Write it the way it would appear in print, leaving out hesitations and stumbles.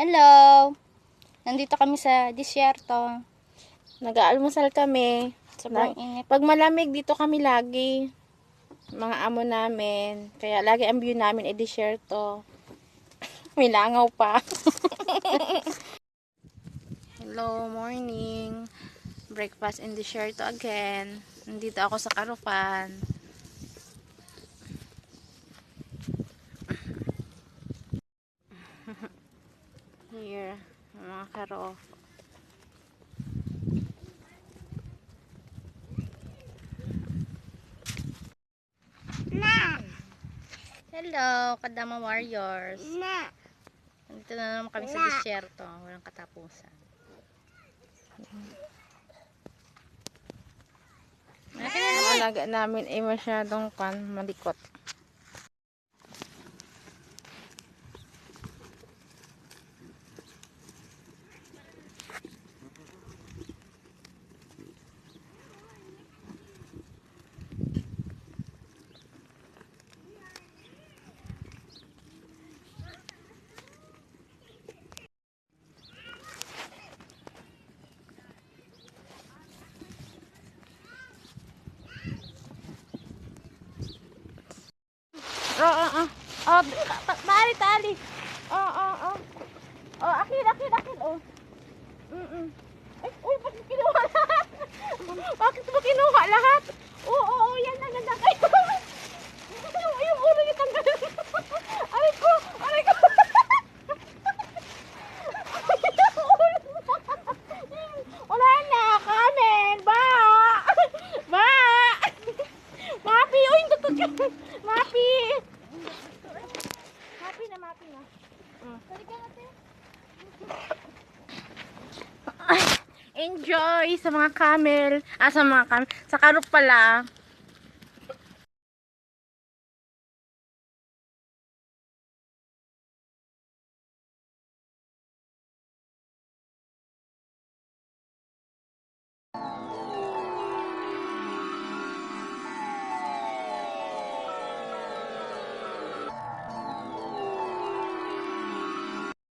Hello! Nandito kami sa disyerto. Nag-aalmusal kami. Sobrang init. Pag malamig, dito kami lagi. Mga amo namin. Kaya lagi ang view namin ay disyerto. May langaw pa. Hello, morning. Breakfast in disyerto again. Nandito ako sa Karupan. Here, mga karo. Hello, Kadama Warriors. Nandito na naman kami sa disyerto. Walang katapusan. Ang alaga namin ay masyadong malikot. Tali. Akil. Ay, bakit kinuha lahat? Bakit mo kinuha lahat? Yan na kayo. Yung ulo niya tanggalin. Aray ko. Wala na, kanin. Ba. Mapi, tutok yun. Mapi na. Enjoy sa mga camel. Sa karup pala.